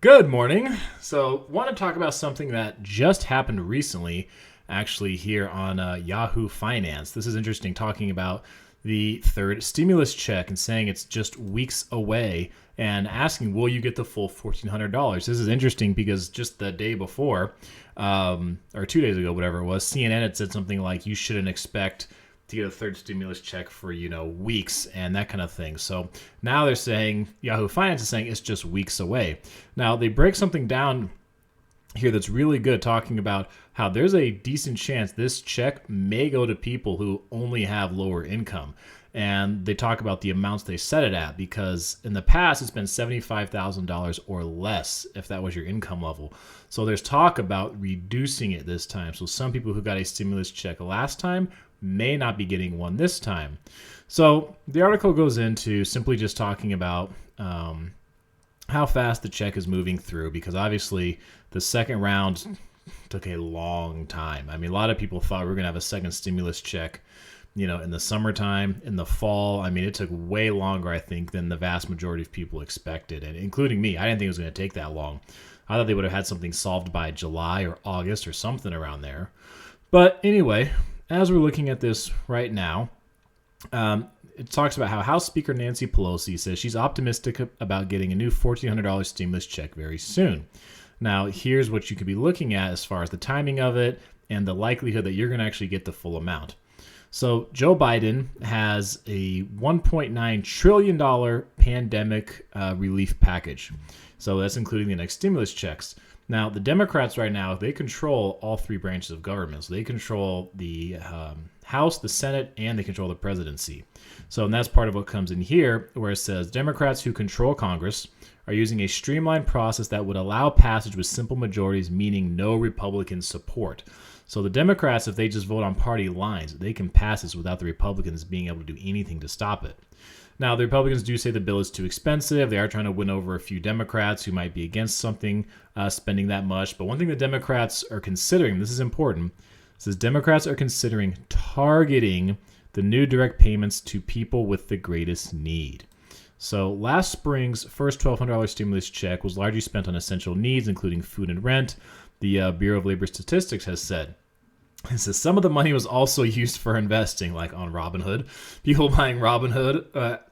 Good morning. So, want to talk about something that just happened recently, actually, here on Yahoo Finance. This is interesting, talking about the third stimulus check and saying it's just weeks away and asking, will you get the full $1,400? This is interesting because just the day before, or 2 days ago, whatever it was, CNN had said something like, you shouldn't expect to get a third stimulus check for, weeks and that kind of thing. So now they're saying, Yahoo Finance is saying it's just weeks away. Now they break something down here that's really good, talking about how there's a decent chance this check may go to people who only have lower income. And they talk about the amounts they set it at, because in the past it's been $75,000 or less if that was your income level. So there's talk about reducing it this time. So some people who got a stimulus check last time may not be getting one this time. So the article goes into simply just talking about how fast the check is moving through, because obviously the second round took a long time. I mean, a lot of people thought we were going to have a second stimulus check, in the summertime, in the fall. I mean, it took way longer, I think, than the vast majority of people expected, and including me. I didn't think it was going to take that long. I thought they would have had something solved by July or August or something around there. But anyway, as we're looking at this right now, it talks about how House Speaker Nancy Pelosi says she's optimistic about getting a new $1,400 stimulus check very soon. Now, here's what you could be looking at as far as the timing of it and the likelihood that you're going to actually get the full amount. So Joe Biden has a $1.9 trillion pandemic relief package. So that's including the next stimulus checks. Now, the Democrats right now, they control all three branches of government. So they control the House, the Senate, and they control the presidency. So and that's part of what comes in here, where it says Democrats who control Congress are using a streamlined process that would allow passage with simple majorities, meaning no Republican support. So the Democrats, if they just vote on party lines, they can pass this without the Republicans being able to do anything to stop it. Now, the Republicans do say the bill is too expensive. They are trying to win over a few Democrats who might be against something spending that much. But one thing the Democrats are considering, this is important, it says Democrats are considering targeting the new direct payments to people with the greatest need. So last spring's first $1,200 stimulus check was largely spent on essential needs, including food and rent, the Bureau of Labor Statistics has said. It says some of the money was also used for investing, like on Robinhood. People buying Robinhood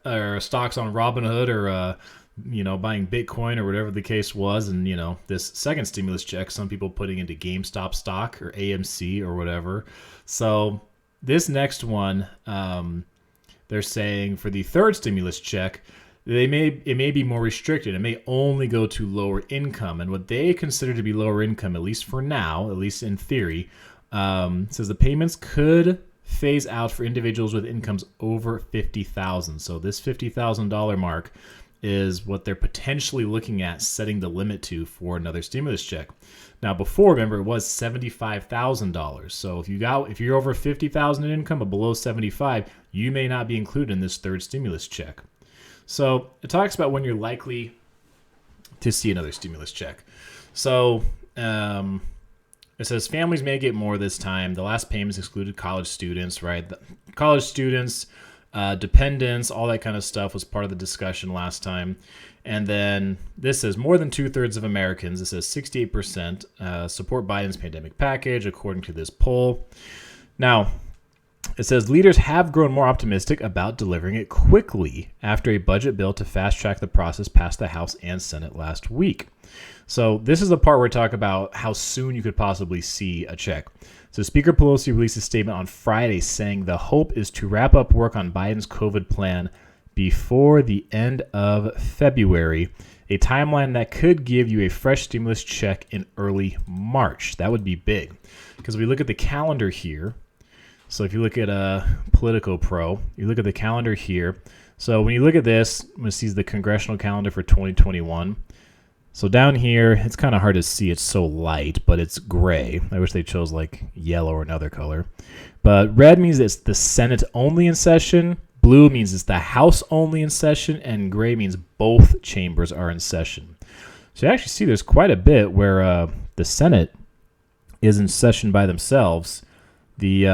or stocks on Robinhood, or buying Bitcoin or whatever the case was. And this second stimulus check, some people putting into GameStop stock or AMC or whatever. So this next one, they're saying for the third stimulus check, it may be more restricted. It may only go to lower income, and what they consider to be lower income, at least for now, at least in theory. Says the payments could phase out for individuals with incomes over $50,000. So this $50,000 mark is what they're potentially looking at setting the limit to for another stimulus check. Now, before, remember, it was $75,000. So if you're over $50,000 in income but below 75, you may not be included in this third stimulus check. So it talks about when you're likely to see another stimulus check. So it says families may get more this time. The last payments excluded college students, right? College students, dependents, all that kind of stuff was part of the discussion last time. And then this says more than 2/3 of Americans, it says 68%, support Biden's pandemic package, according to this poll. Now, it says leaders have grown more optimistic about delivering it quickly after a budget bill to fast-track the process passed the House and Senate last week. So this is the part where we talk about how soon you could possibly see a check. So Speaker Pelosi released a statement on Friday saying the hope is to wrap up work on Biden's COVID plan before the end of February, a timeline that could give you a fresh stimulus check in early March. That would be big, because we look at the calendar here. So if you look at Politico Pro, you look at the calendar here. So when you look at this, this is the congressional calendar for 2021. So down here, it's kind of hard to see. It's so light, but it's gray. I wish they chose like yellow or another color. But red means it's the Senate only in session. Blue means it's the House only in session. And gray means both chambers are in session. So you actually see there's quite a bit where the Senate is in session by themselves. The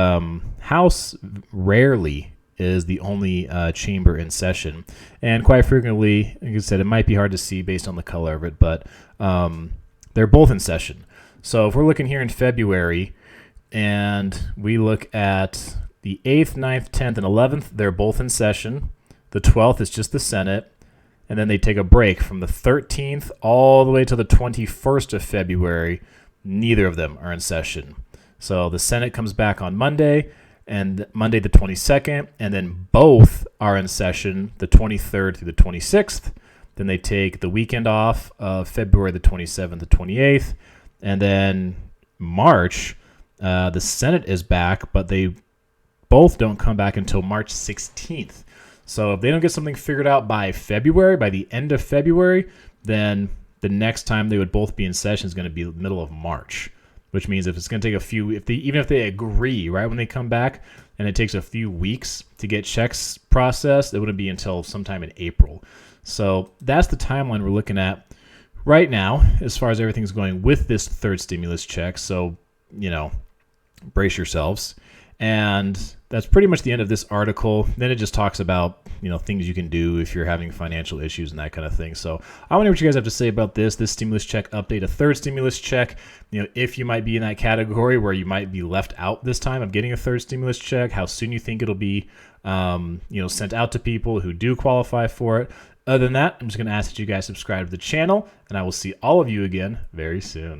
House rarely is the only chamber in session. And quite frequently, like I said, it might be hard to see based on the color of it, but they're both in session. So if we're looking here in February and we look at the 8th, 9th, 10th, and 11th, they're both in session. The 12th is just the Senate. And then they take a break from the 13th all the way to the 21st of February. Neither of them are in session. So the Senate comes back on Monday, and Monday the 22nd, and then both are in session the 23rd through the 26th. Then they take the weekend off of February the 27th to 28th. And then March, the Senate is back, but they both don't come back until March 16th. So if they don't get something figured out by February, by the end of February, then the next time they would both be in session is going to be the middle of March, which means if it's going to take a few, even if they agree right when they come back, and it takes a few weeks to get checks processed, it wouldn't be until sometime in April. So that's the timeline we're looking at right now as far as everything's going with this third stimulus check. So, brace yourselves. And that's pretty much the end of this article. Then it just talks about, things you can do if you're having financial issues and that kind of thing. So I want to hear what you guys have to say about this stimulus check update, a third stimulus check. If you might be in that category where you might be left out this time of getting a third stimulus check, how soon you think it'll be, sent out to people who do qualify for it. Other than that, I'm just going to ask that you guys subscribe to the channel, and I will see all of you again very soon.